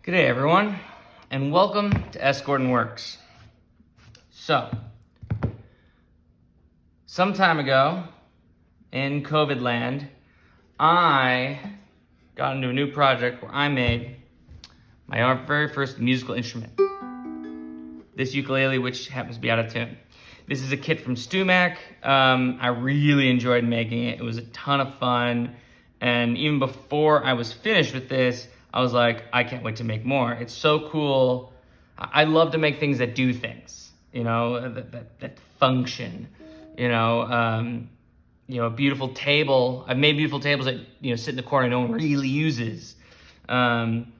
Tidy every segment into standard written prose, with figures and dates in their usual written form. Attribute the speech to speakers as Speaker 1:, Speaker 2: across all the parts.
Speaker 1: G'day everyone, and welcome to S. Gordon Works. So, some time ago, in COVID land, I got into a new project where I made my very first musical instrument. This ukulele, which happens to be out of tune. This is a kit from StewMac. I really enjoyed making it. It was a ton of fun. And even before I was finished with this, I was like, I can't wait to make more. It's so cool. I love to make things that do things, that function, a beautiful table. I've made beautiful tables that, sit in the corner and no one really uses. And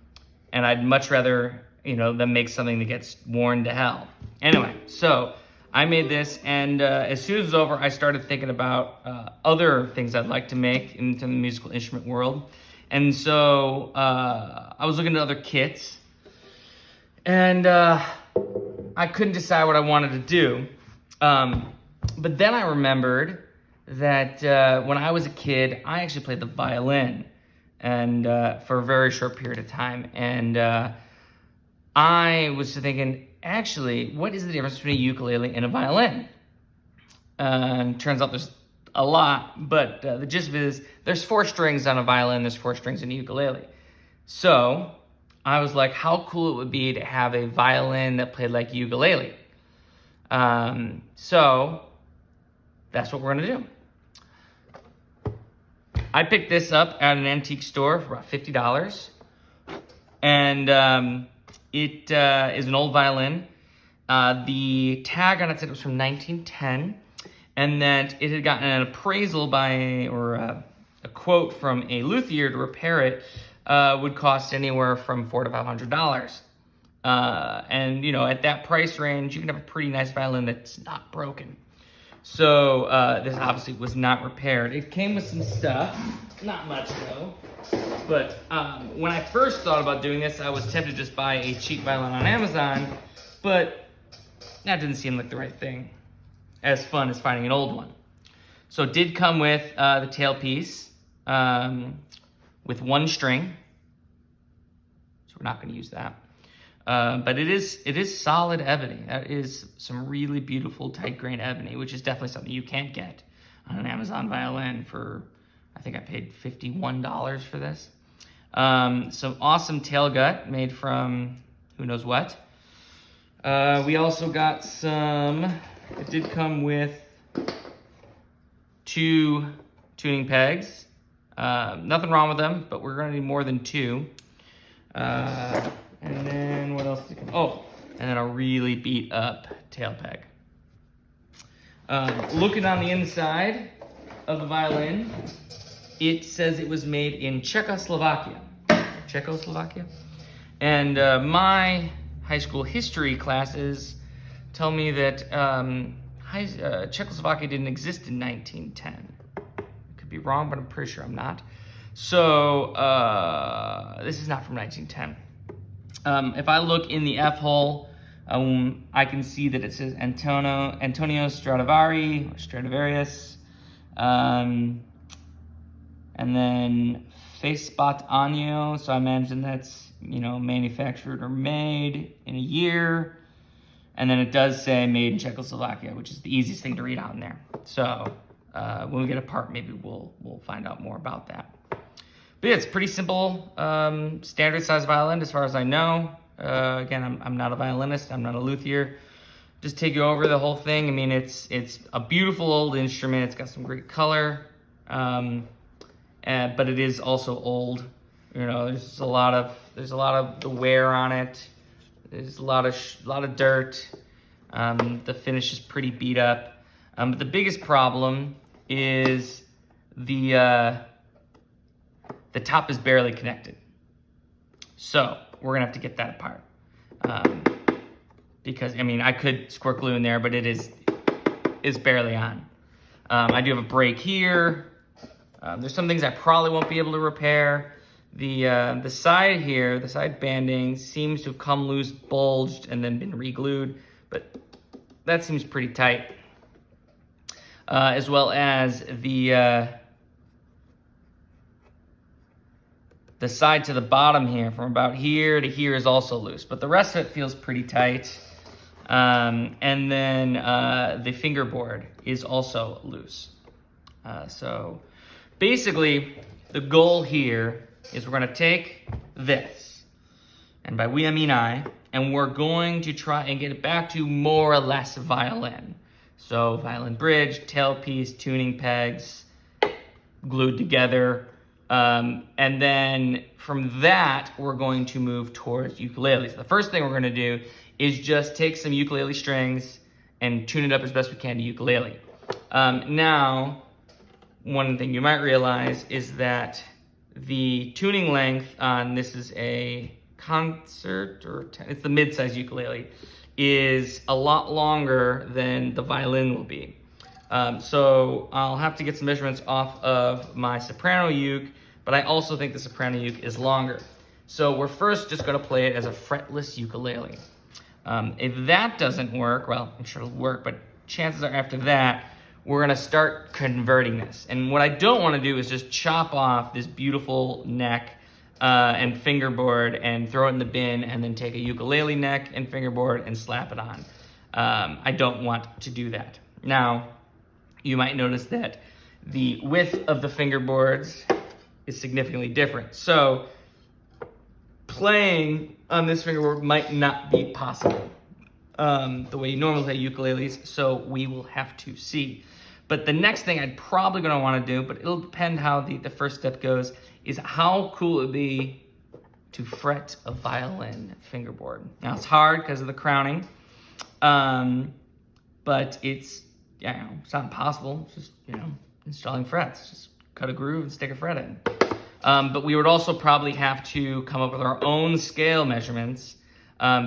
Speaker 1: I'd much rather, than make something that gets worn to hell. Anyway, so I made this, and as soon as it was over, I started thinking about other things I'd like to make into the musical instrument world. And so I was looking at other kits, and I couldn't decide what I wanted to do. But then I remembered that when I was a kid, I actually played the violin and for a very short period of time. And I was thinking, actually, what is the difference between a ukulele and a violin? And turns out there's a lot, but the gist of it is there's 4 strings on a violin, there's 4 strings in a ukulele. So I was like, how cool it would be to have a violin that played like ukulele. So that's what we're gonna do. I picked this up at an antique store for about $50. And it is an old violin. The tag on it said it was from 1910. And that it had gotten an appraisal a quote from a luthier to repair it would cost anywhere from $400 to $500. And at that price range, you can have a pretty nice violin that's not broken. So this obviously was not repaired. It came with some stuff, not much though. But when I first thought about doing this, I was tempted to just buy a cheap violin on Amazon, but that didn't seem like the right thing. As fun as finding an old one. So it did come with the tailpiece with 1 string. So we're not going to use that. But it is solid ebony. That is some really beautiful tight grain ebony, which is definitely something you can't get on an Amazon violin for, I think I paid $51 for this. Some awesome tailgut made from who knows what. We also got it did come with 2 tuning pegs. Nothing wrong with them, but we're gonna need more than 2. And then what else did it come? Oh, and then a really beat up tail peg. Looking on the inside of the violin, it says it was made in Czechoslovakia. And my high school history classes tell me that Czechoslovakia didn't exist in 1910. I could be wrong, but I'm pretty sure I'm not. So this is not from 1910. If I look in the F hole, I can see that it says Antonio Stradivari, or Stradivarius, and then Facebat Año. So I imagine that's manufactured or made in a year. And then it does say made in Czechoslovakia, which is the easiest thing to read out in there. So when we get a part, maybe we'll find out more about that. But yeah, it's pretty simple, standard size violin as far as I know. Again, I'm not a violinist, I'm not a luthier. Just take you over the whole thing. I mean, it's a beautiful old instrument. It's got some great color, but it is also old. There's a lot of the wear on it. There's a lot of dirt. The finish is pretty beat up. But the biggest problem is the top is barely connected. So we're gonna have to get that apart. Because I could squirt glue in there, but it's barely on. I do have a break here. There's some things I probably won't be able to repair. The side here, the side banding seems to have come loose, bulged, and then been re-glued, but that seems pretty tight. As well as the the side to the bottom here, from about here to here, is also loose, but the rest of it feels pretty tight. And then the fingerboard is also loose. So basically, the goal here is we're gonna take this, and by we I mean I, and we're going to try and get it back to more or less violin. So violin bridge, tailpiece, tuning pegs, glued together. And then from that, we're going to move towards ukulele. So the first thing we're gonna do is just take some ukulele strings and tune it up as best we can to ukulele. Now, one thing you might realize is that the tuning length on this is a concert, or it's the mid-size ukulele, is a lot longer than the violin will be. So I'll have to get some measurements off of my soprano uke, but I also think the soprano uke is longer. So we're first just gonna play it as a fretless ukulele. If that doesn't work, well, I'm sure it'll work, but chances are after that, we're gonna start converting this. And what I don't wanna do is just chop off this beautiful neck and fingerboard and throw it in the bin and then take a ukulele neck and fingerboard and slap it on. I don't want to do that. Now, you might notice that the width of the fingerboards is significantly different. So playing on this fingerboard might not be possible the way you normally play ukuleles, so we will have to see. But the next thing I'd probably gonna wanna do, but it'll depend how the first step goes, is how cool it would be to fret a violin fingerboard. Now it's hard because of the crowning, but it's, it's not impossible. It's just, installing frets. Just cut a groove and stick a fret in. But we would also probably have to come up with our own scale measurements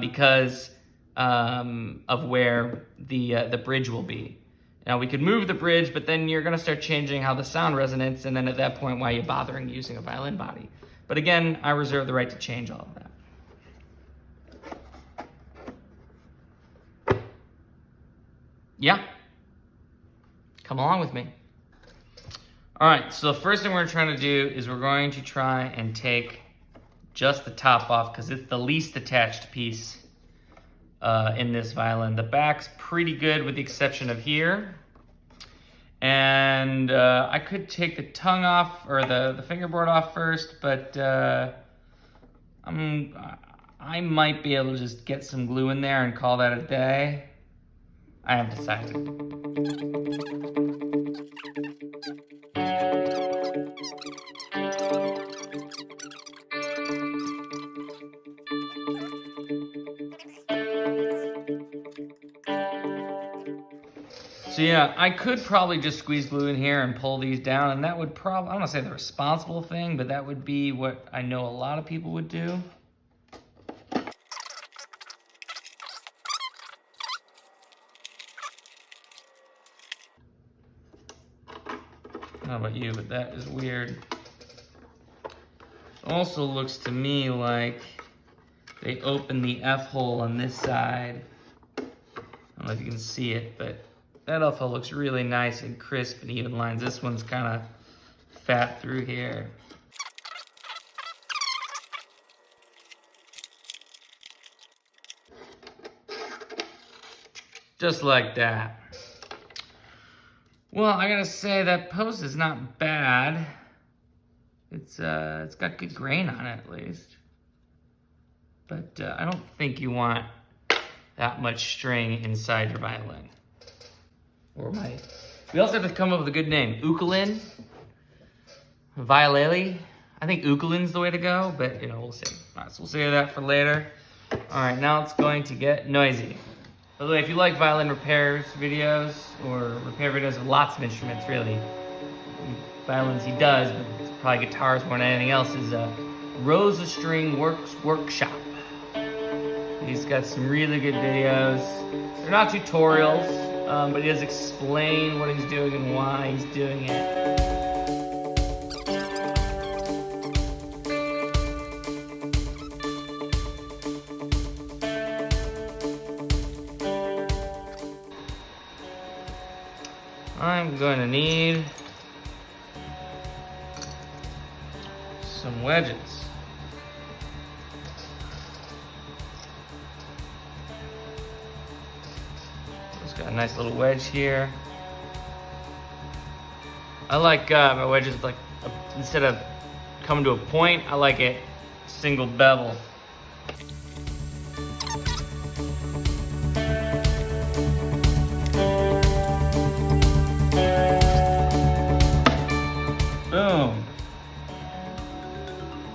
Speaker 1: because of where the bridge will be. Now we could move the bridge, but then you're gonna start changing how the sound resonates, and then at that point, why are you bothering using a violin body? But again, I reserve the right to change all of that. Yeah, come along with me. All right, so the first thing we're trying to do is we're going to try and take just the top off because it's the least attached piece in this violin. The back's pretty good with the exception of here. And I could take the tongue off, or the fingerboard off first, but I might be able to just get some glue in there and call that a day. I haven't decided. So yeah, I could probably just squeeze glue in here and pull these down, and that would probably, I don't want to say the responsible thing, but that would be what I know a lot of people would do. I don't know about you, but that is weird. Also looks to me like they opened the F hole on this side. I don't know if you can see it, but that alpha looks really nice and crisp and even lines. This one's kind of fat through here. Just like that. Well, I gotta say that post is not bad. It's got good grain on it at least. But I don't think you want that much string inside your violin. Or we also have to come up with a good name. Ukulele? Violele? I think ukulelin's the way to go, but we'll see. All right, so we'll save that for later. All right, now it's going to get noisy. By the way, if you like violin repairs videos, or repair videos of lots of instruments, really, violins he does, but probably guitars more than anything else, is Rosa String Works Workshop. He's got some really good videos. They're not tutorials, but he does explain what he's doing and why he's doing it. I'm going to need some wedges. Got a nice little wedge here. I like my wedges like, instead of coming to a point, I like it single bevel. Boom.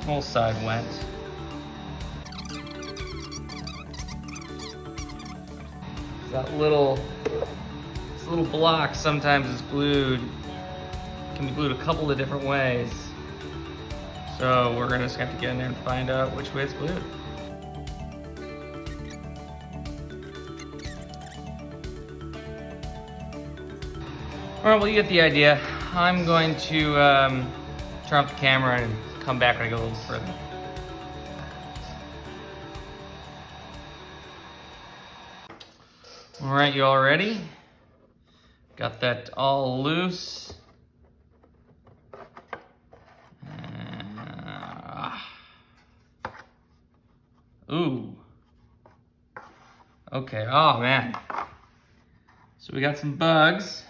Speaker 1: Whole side went. This little block sometimes is glued, can be glued a couple of different ways. So we're gonna just have to get in there and find out which way it's glued. All right, well, you get the idea. I'm going to turn off the camera and come back when I go a little further. All right, you all ready? Got that all loose. Ooh. Okay, oh man. So we got some bugs.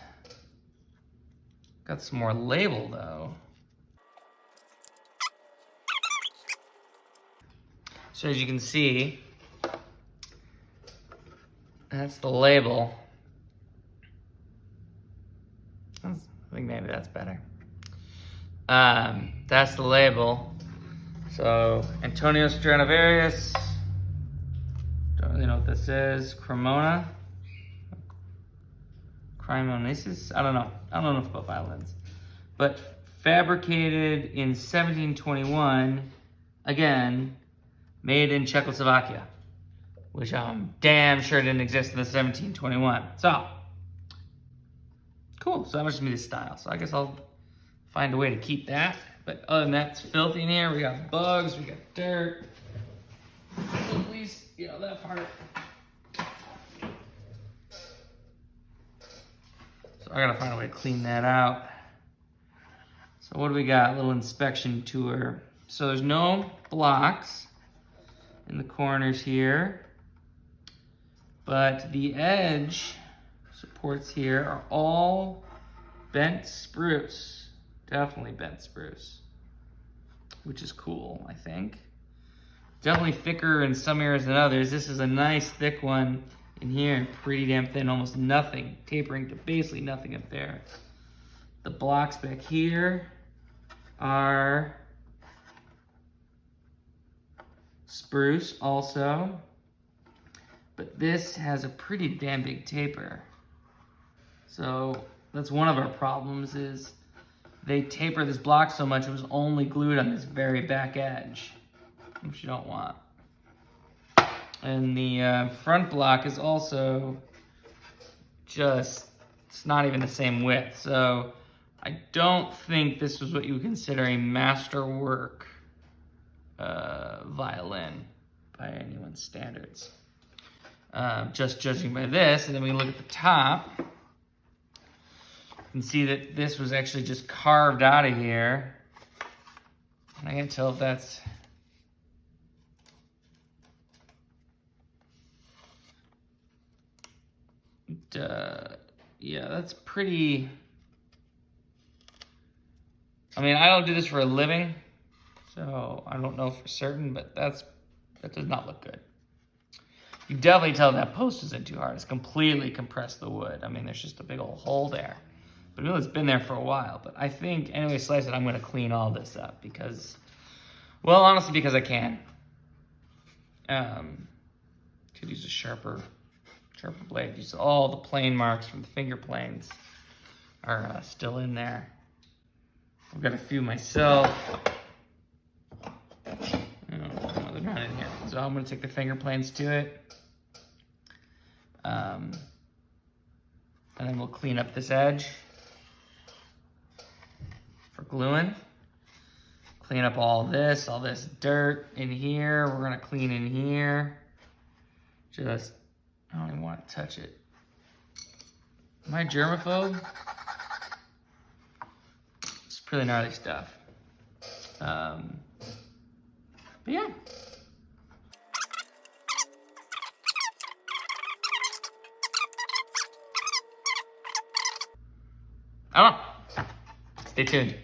Speaker 1: Got some more label though. So as you can see, that's the label. I think maybe that's better. That's the label. So Antonio Stradivarius, don't really know what this is. Cremona, Cremonesis, I don't know enough about violins. But fabricated in 1721, again, made in Czechoslovakia, which I'm damn sure didn't exist in the 1721. So, cool, so that must be the style. So I guess I'll find a way to keep that. But other than that, it's filthy in here. We got bugs, we got dirt. So at least, you know, that part. So I gotta find a way to clean that out. So what do we got? A little inspection tour. So there's no blocks in the corners here, but the edge supports here are all bent spruce. Definitely bent spruce, which is cool, I think. Definitely thicker in some areas than others. This is a nice thick one in here and pretty damn thin, almost nothing, tapering to basically nothing up there. The blocks back here are spruce also, but this has a pretty damn big taper. So that's one of our problems, is they taper this block so much it was only glued on this very back edge, which you don't want. And the front block is also just, it's not even the same width. So I don't think this was what you would consider a masterwork violin by anyone's standards. Just judging by this, and then we look at the top, you can see that this was actually just carved out of here. And I can't tell if that's, yeah, that's pretty, I mean, I don't do this for a living, so I don't know for certain, but that does not look good. You definitely tell that post isn't too hard. It's completely compressed the wood. I mean, there's just a big old hole there. But I know it's been there for a while. But I think, anyway, Slice It, I'm going to clean all this up because, well, honestly, because I can. Could use a sharper blade. Use all the plane marks from the finger planes are still in there. I've got a few myself. Oh, they're not in here. So I'm going to take the finger planes to it. And then we'll clean up this edge for gluing. Clean up all this dirt in here. We're gonna clean in here. Just, I don't even want to touch it. Am I germaphobe? It's pretty gnarly stuff. But yeah. I don't know. Stay tuned.